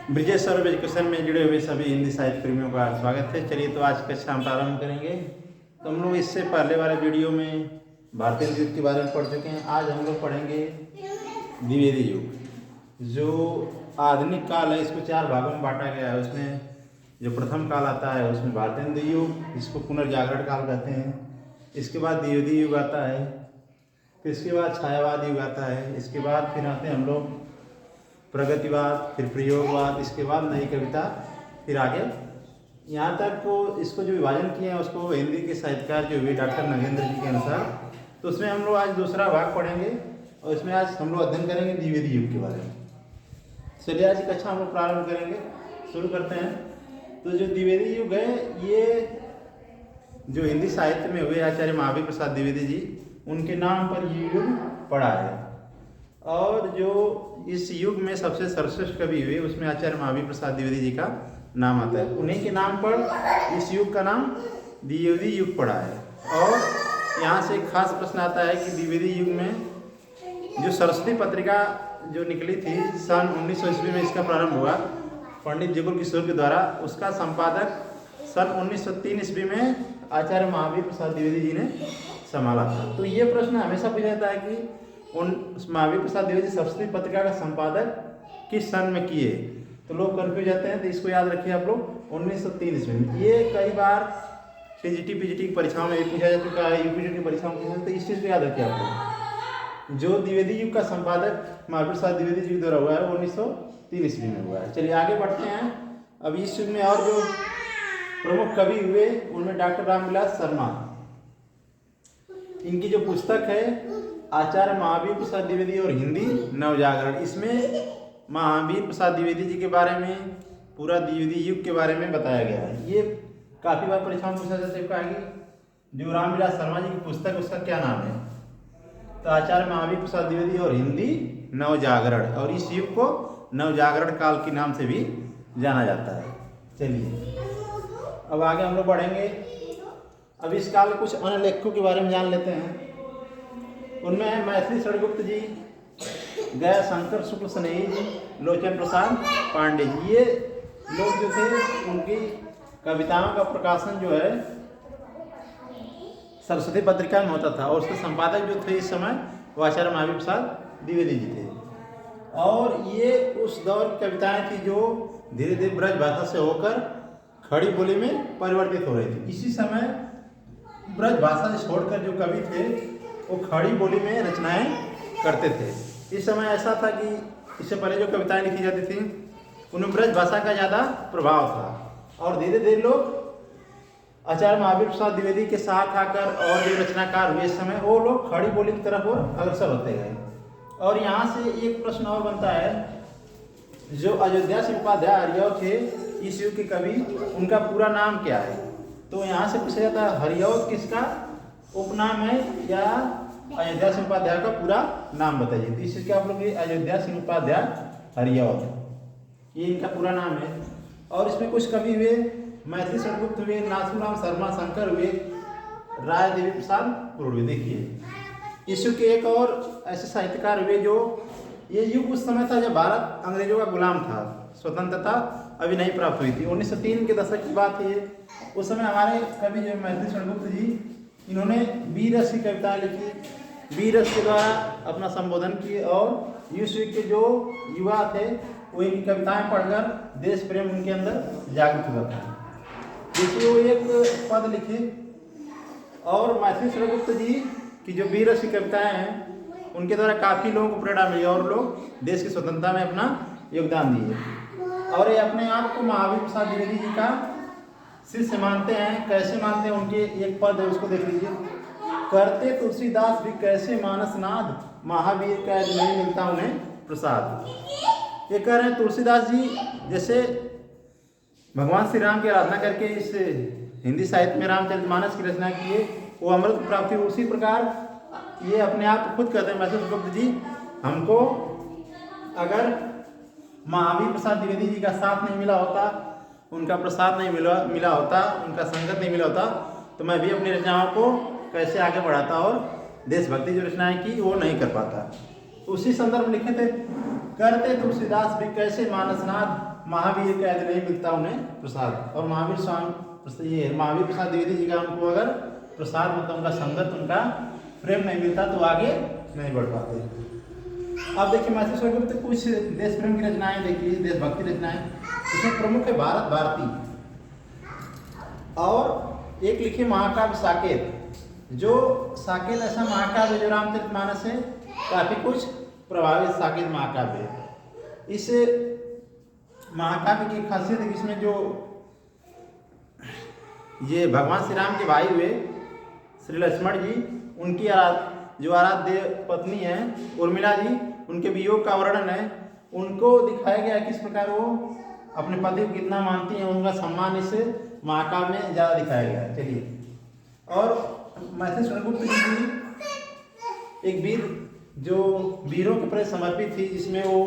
Brijesh Saurabh education में जुड़े हुए सभी हिंदी साहित्य प्रेमियों का स्वागत है। चलिए तो आज कक्षा हम प्रारंभ करेंगे। तो हम लोग इससे पहले वाले वीडियो में भारतीय युग के बारे में पढ़ चुके हैं। आज हम लोग पढ़ेंगे द्विवेदी युग। जो आधुनिक काल है इसको 4 भागों में बांटा गया है। उसमें जो प्रथम काल आता है उसमें भारतीय युग, जिसको पुनर्जागरण काल कहते हैं। इसके बाद द्विवेदी युग आता है, फिर इसके बाद छायावाद युग आता है। इसके बाद फिर आते हैं हम लोग प्रगतिवाद, फिर प्रयोगवाद, इसके बाद नई कविता, फिर आगे यहाँ तक को इसको जो विभाजन किए हैं उसको हिंदी के साहित्यकार जो हुए डॉक्टर नगेंद्र जी के अनुसार, तो उसमें हम लोग आज दूसरा भाग पढ़ेंगे और इसमें आज हम लोग अध्ययन करेंगे द्विवेदी युग के बारे में। चलिए आज की कक्षा हम लोग प्रारंभ करेंगे, शुरू करते हैं। तो जो द्विवेदी युग है ये जो हिंदी साहित्य में हुए आचार्य महावीर प्रसाद द्विवेदी जी, उनके नाम पर ये युग पड़ा है। और जो इस युग में सबसे सर्वश्रेष्ठ कवि हुए उसमें आचार्य महावीर प्रसाद द्विवेदी जी का नाम आता है। उन्हीं के नाम पर इस युग का नाम द्विवेदी युग पड़ा है। और यहाँ से एक खास प्रश्न आता है कि द्विवेदी युग में जो सरस्वती पत्रिका जो निकली थी सन 1900 ईस्वी में, इसका प्रारंभ हुआ पंडित जुगल किशोर के द्वारा। उसका संपादक सन 1903 ईस्वी में आचार्य महावीर प्रसाद द्विवेदी जी ने संभाला था। तो ये प्रश्न हमेशा पूछा जाता है कि महावीर प्रसाद द्विवेदी सरस्वती पत्रिका का संपादक किस सन में किए, तो लोग कंफ्यूज जाते हैं। तो इसको याद रखिए आप लोग 1903 ईस्वी में। ये कई बार सीजीटी पीजीटी की परीक्षाओं में पूछा जा चुका है, यूपीजीटी की परीक्षाओं में, तो इस चीज़ को याद रखिए आप लोग। जो द्विवेदी युग का संपादक महावीर प्रसाद द्विवेदी जी के द्वारा हुआ है 1903 ईस्वी में हुआ है। चलिए आगे बढ़ते हैं। अब इस युग में और जो प्रमुख कवि हुए उनमें डॉक्टर रामविलास शर्मा, इनकी जो पुस्तक है आचार्य महावीर प्रसाद द्विवेदी और हिंदी नवजागरण, इसमें महावीर प्रसाद द्विवेदी जी के बारे में, पूरा द्विवेदी युग के बारे में बताया गया है। ये काफ़ी बार परीक्षा में पूछा जा चुका है कि जो रामविलास शर्मा जी की पुस्तक उसका क्या नाम है, तो आचार्य महावीर प्रसाद द्विवेदी और हिंदी नवजागरण, और इस युग को नवजागरण काल के नाम से भी जाना जाता है। चलिए अब आगे हम लोग बढ़ेंगे। अब इस काल के कुछ अन्य लेखकों के बारे में जान लेते हैं। उनमें मैथिली षडगुप्त जी, गया शंकर शुक्ल स्नेही जी, लोचन प्रसाद पांडे जी, ये लोग जो थे उनकी कविताओं का प्रकाशन जो है सरस्वती पत्रिका में होता था। और उसके संपादक जो थे इस समय वो आचार्य महावीर प्रसाद द्विवेदी जी थे। और ये उस दौर की कविताएं थी जो धीरे धीरे ब्रज भाषा से होकर खड़ी बोली में परिवर्तित हो रही थी। इसी समय ब्रज भाषा से छोड़कर जो कवि थे वो खड़ी बोली में रचनाएं करते थे। इस समय ऐसा था कि इससे पहले जो कविताएं लिखी जाती थी उनमें ब्रज भाषा का ज़्यादा प्रभाव था। और धीरे धीरे लोग आचार्य महावीर प्रसाद द्विवेदी के साथ आकर और जो रचनाकार हुए इस समय वो लोग खड़ी बोली की तरफ और अग्रसर होते गए। और यहाँ से एक प्रश्न और बनता है, जो अयोध्या सिंह उपाध्याय हरियौ थे इस युग के कवि, उनका पूरा नाम क्या है? तो यहाँ से पूछा जाता है हरियौ किसका उपनाम है या अयोध्या सिंह उपाध्याय का पूरा नाम बताइए। तो इस चीज़ के आप लोग अयोध्या सिंह उपाध्याय हरियौ, ये इनका पूरा नाम है। और इसमें कुछ कवि हुए, मैथिली षडगुप्त हुए, नाथूराम शर्मा शंकर हुए, राय देवी प्रसाद पुरोहित। देखिए इस युग के एक और ऐसे साहित्यकार हुए जो, ये युग उस समय था जब भारत अंग्रेजों का गुलाम था, स्वतंत्रता अभी नहीं प्राप्त हुई थी। 1903 के दशक की बात है। उस समय हमारे कवि जो मैथिली षडगुप्त जी, इन्होंने वीर रस की कविताएं लिखी, वीर रस के द्वारा अपना संबोधन किए। और इस युग के जो युवा थे वो इनकी कविताएं पढ़कर देश प्रेम उनके अंदर जागृत हुआ था। देखिए वो एक पद लिखे। और मैथिली षडगुप्त जी की जो वीर रस की कविताएं हैं उनके द्वारा काफ़ी लोगों को प्रेरणा मिली और लोग देश की स्वतंत्रता में अपना योगदान दिए। और ये अपने आप को महावीर प्रसाद द्विवेदी जी का शिष्य मानते हैं। कैसे मानते हैं, उनके एक पद है उसको देख लीजिए। करते तुलसीदास भी कैसे मानस नाद, महावीर का नहीं मिलता उन्हें प्रसाद। ये कह रहे हैं तुलसीदास जी जैसे भगवान श्री राम की आराधना करके इस हिंदी साहित्य में रामचरितमानस की रचना की है, वो अमृत प्राप्ति। उसी प्रकार ये अपने आप को खुद कहते हैं मैथिली षडगुप्त जी, हमको अगर महावीर प्रसाद द्विवेदी जी का साथ नहीं मिला होता, उनका प्रसाद नहीं मिला होता, उनका संगत नहीं मिला होता, तो मैं भी अपनी रचनाओं को कैसे आगे बढ़ाता और देशभक्ति जो रचनाएं की वो नहीं कर पाता। उसी संदर्भ में लिखे थे, करते तुलसीदास भी कैसे मानसनाद, महावीर का यदि नहीं मिलता उन्हें प्रसाद, और महावीर स्वामी ये महावीर प्रसाद द्विवेदी जी का उनको अगर प्रसाद मतलब उनका संगत, उनका प्रेम नहीं मिलता तो आगे नहीं बढ़ पाते। अब देखिए मैथिली स्वरगुप्त कुछ देश प्रेम की रचनाएं देखिए, देशभक्ति रचनाएं, इसमें प्रमुख है भारत भारती, और एक लिखे महाकाव्य साकेत। जो साकेत ऐसा महाकाव्य जो रामचरितमानस से काफी कुछ प्रभावित साकेत महाकाव्य है। इस महाकाव्य की खासियत है कि इसमें जो ये भगवान श्री राम के भाई हुए श्री लक्ष्मण जी, उनकी जो आराध्य पत्नी है उर्मिला जी, उनके वियोग का वर्णन है। उनको दिखाया गया है किस प्रकार वो अपने पति को कितना मानती हैं, उनका सम्मान इस महाकाव्य में ज़्यादा दिखाया गया है। चलिए, और मैथिली स्वरगुप्त जी की एक वीर जो वीरों के प्रति समर्पित थी, जिसमें वो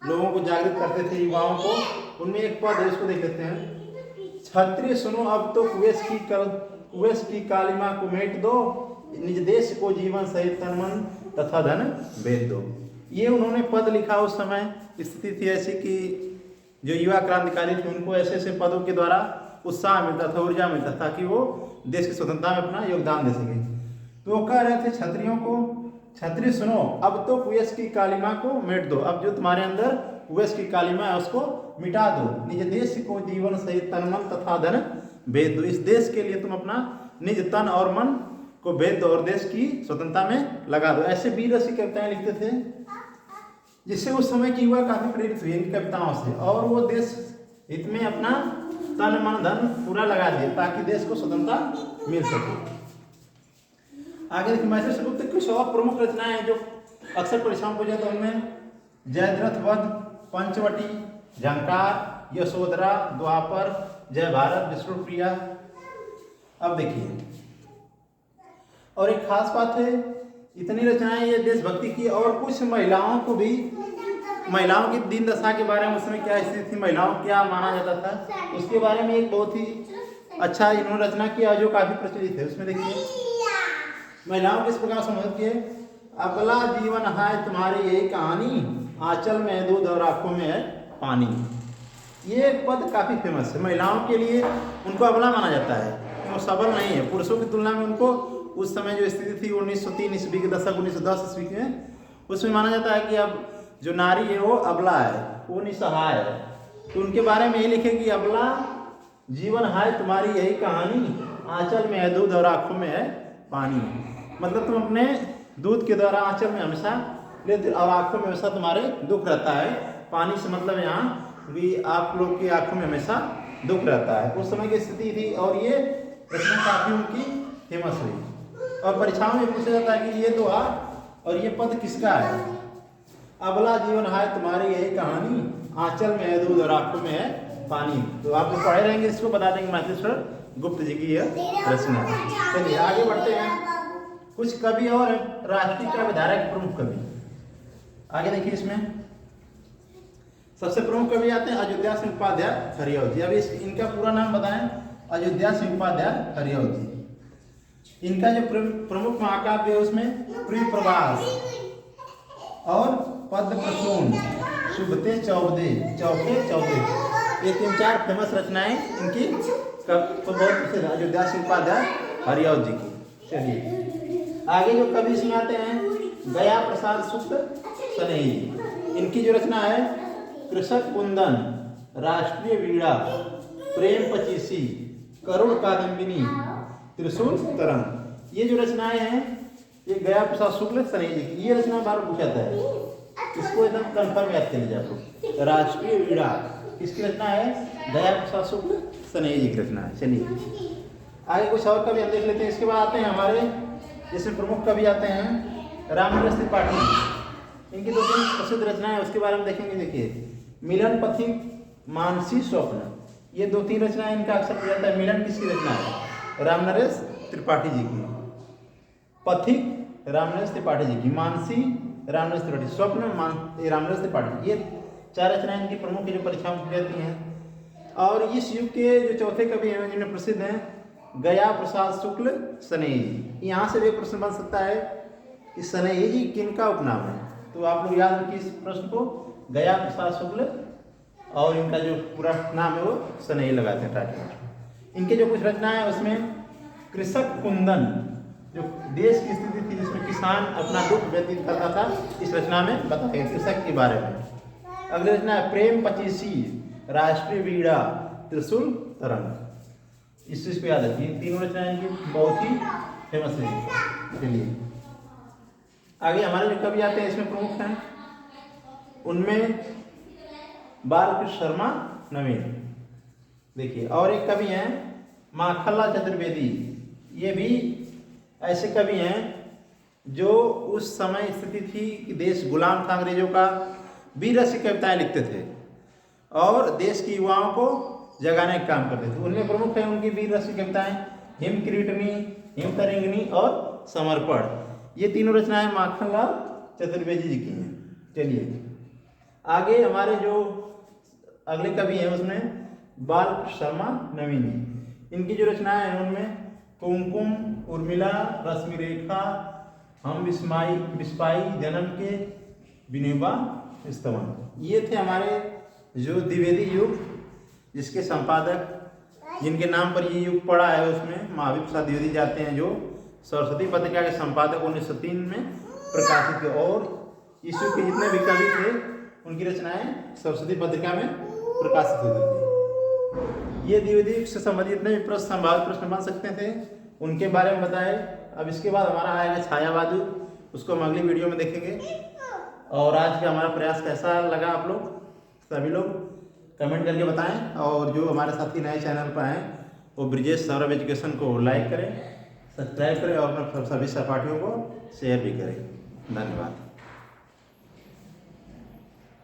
लोगों को जागृत करते थे, युवाओं को, उनमें एक पद है, उसको देख लेते हैं। क्षत्रिय सुनो अब तो कुवेश की कालिमा को मेट दो, निज देश को जीवन सहित तन मन तथा धन भेद दो। ये उन्होंने पद लिखा, उस समय स्थिति थी ऐसी कि जो युवा क्रांतिकारी थे उनको ऐसे ऐसे पदों के द्वारा उत्साह मिलता था, ऊर्जा मिलता था कि वो देश की स्वतंत्रता में अपना योगदान दे सके। तो वो कह रहे थे क्षत्रियों को, क्षत्रिय सुनो अब तो कुवेश की कालिमा को मेट दो, अब जो तुम्हारे अंदर कुवेश की कालिमा है उसको मिटा दो, निज देश को जीवन सहित तन मन तथा धन भेद दो। इस देश के लिए तुम अपना निज तन और मन को भेद दो और देश की स्वतंत्रता में लगा दो। ऐसे वीर रसी कविताएं लिखते थे, जिससे उस समय की युवा काफी प्रेरित हुई इन कविताओं से, और वो देश हित में अपना तन मन धन पूरा लगा दिए ताकि देश को स्वतंत्रता मिल सके। आगे देखिए, मैथिली स्वरगुप्त की कुछ और प्रमुख रचनाएं हैं जो अक्सर परीक्षाओं में पूछा, तो उनमें जयद्रथ वध, पंचवटी, झंकार, यशोधरा, द्वापर, जय भारत, विष्णुप्रिया। अब देखिए, और एक खास बात है, इतनी रचनाएं ये देशभक्ति की, और कुछ महिलाओं को भी, महिलाओं की दीन दशा के बारे में उस समय क्या स्थिति थी, महिलाओं को क्या माना जाता था, उसके बारे में एक बहुत ही अच्छा इन्होंने रचना किया जो काफी प्रचलित है। उसमें देखिए, महिलाओं को इस प्रकार समझिए, अबला जीवन है तुम्हारी यही कहानी, आंचल में है दूध और आंखों में है पानी। ये पद काफी फेमस है। महिलाओं के लिए उनको अबला माना जाता है, वो सबल नहीं है, पुरुषों की तुलना में उनको उस समय जो स्थिति थी 1903 ईस्वी के दशक, 1910 ईस्वी में, उसमें माना जाता है कि अब जो नारी है वो अबला है, वो निसहाय है। तो उनके बारे में ये लिखे कि अबला जीवन है तुम्हारी यही कहानी, आंचल में है दूध और आंखों में है पानी। मतलब तुम अपने दूध के द्वारा आंचल में हमेशा लेते और आंखों में हमेशा तुम्हारे दुख रहता है। पानी से मतलब यहाँ भी आप लोग की आंखों में हमेशा दुख रहता है। उस समय की स्थिति थी, और ये रचना काफी उनकी फेमस हुई, और परीक्षाओं में पूछा जाता है कि ये दोहा और ये पद किसका है। अबला जीवन है तुम्हारी यही कहानी, आंचल में है दूध और आंखों में है पानी। तो आप लोग पढ़े रहेंगे, इसको बता देंगे मैथिली स्वरगुप्त जी की यह रचना। चलिए आगे बढ़ते हैं। कुछ कवि और राष्ट्रीय काव्य धारा के प्रमुख कवि आगे देखिए। इसमें सबसे प्रमुख कवि आते हैं अयोध्या सिंह उपाध्याय हरिऔध जी। अभी इनका पूरा नाम बताएं, अयोध्या सिंह उपाध्याय हरिऔध जी। इनका जो प्रमुख महाकाव्य है उसमें प्रिय प्रवास और पद्म प्रसून, शुभते चौबदे, चौके चौदे, ये 3-4 फेमस रचनाएं इनकी तो बहुत प्रसिद्ध है अयोध्या सिंह उपाध्याय हरिऔध जी की। चलिए आगे जो कवि इसमें आते हैं, गया प्रसाद शुक्ल सनेही। इनकी जो रचना है कृषक कुंदन, राष्ट्रीय वीणा, प्रेम पचीसी, करुण कादम्बिनी, त्रिशूल तरंग, ये जो रचनाएं हैं ये गया प्रसाद शुक्ल सनेही जी की। ये रचना बार पूछा जाता है, इसको एकदम कंफर्म याद कर लीजिए आप लोग। राष्ट्रीय वीणा किसकी रचना है? गया प्रसाद शुक्ल सनेही जी की रचना है। चलिए आगे कुछ और कवि हम देख लेते हैं। इसके बाद आते हैं हमारे जिसमें प्रमुख कवि आते हैं रामनरेश त्रिपाठी। इनकी 2-3 प्रसिद्ध रचनाएं हैं, उसके बारे में देखेंगे। देखिए मिलन पथिक, मानसी स्वप्न, ये 2-3 रचनाएं इनका अक्सर पूछा जाता है। मिलन किसकी रचना है? रामनरेश त्रिपाठी जी की। पथिक रामनरेश त्रिपाठी जी की, मानसी रामनरेश त्रिपाठी, स्वप्न रामनरेश त्रिपाठी। ये 4 रचनाएं इनकी प्रमुख जो परीक्षाओं में पूछी जाती हैं। और इस युग के जो चौथे कवि हैं जिनमें प्रसिद्ध हैं गया प्रसाद शुक्ल सनेही जी। यहाँ से भी प्रश्न बन सकता है कि सनेही जी किनका उपनाम है? तो आप लोग याद रखिए इस प्रश्न को, गया प्रसाद शुक्ल और इनका जो पूरा नाम है वो सनई लगाते हैं टाइटल। इनके जो कुछ रचनाएं हैं उसमें कृषक कुंदन, जो देश की स्थिति थी जिसमें किसान अपना दुख व्यतीत करता था, इस रचना में बताया गया कृषक के बारे में। अगली रचना है प्रेम पचीसी, राष्ट्रीय वीड़ा, त्रिशूल तरंग। इस चीज को याद रखिए, तीनों रचनाएं इनकी बहुत ही फेमस है। चलिए आगे हमारे जो कवि आते हैं इसमें प्रमुख हैं, उनमें बालकृष्ण शर्मा नवीन, देखिए। और एक कवि हैं माखनलाल चतुर्वेदी, ये भी ऐसे कवि हैं जो उस समय स्थिति थी कि देश गुलाम था अंग्रेजों का, वीर रस की कविताएं लिखते थे और देश के युवाओं को जगाने का काम करते थे। उनमें प्रमुख है उनकी वीर रस की कविताएं हिम किरीटनी, हिम तरंगिणी और समर्पण। ये तीनों रचनाएं माखनलाल चतुर्वेदी जी की हैं। चलिए आगे हमारे जो अगले कवि हैं उसमें बालकृष्ण शर्मा नवीन जी, इनकी जो रचनाएं हैं उनमें कुमकुम, उर्मिला, रश्मि रेखा, हम विस्माई, जन्म के, विनोबा स्तवन, ये थे हमारे जो द्विवेदी युग, जिसके संपादक जिनके नाम पर ये युग पड़ा है उसमें महावीर प्रसाद द्विवेदी जाते हैं, जो सरस्वती पत्रिका के संपादक 1903 में प्रकाशित थे। और इस युग के जितने भी कवि थे उनकी रचनाएं सरस्वती पत्रिका में प्रकाशित होती थी। ये द्विवेदी से संबंधित जितने भी प्रश्न संभावित प्रश्न बन सकते थे उनके बारे में बताए। अब इसके बाद हमारा आएगा छायावादी, उसको हम अगली वीडियो में देखेंगे। और आज का हमारा प्रयास कैसा लगा आप लोग सभी लोग कमेंट करके बताएं, और जो हमारे साथी नए चैनल पर आए वो ब्रिजेश सौरभ एजुकेशन को लाइक करें, सब्सक्राइब करें और अपने सभी सहपाठियों को शेयर भी करें। धन्यवाद।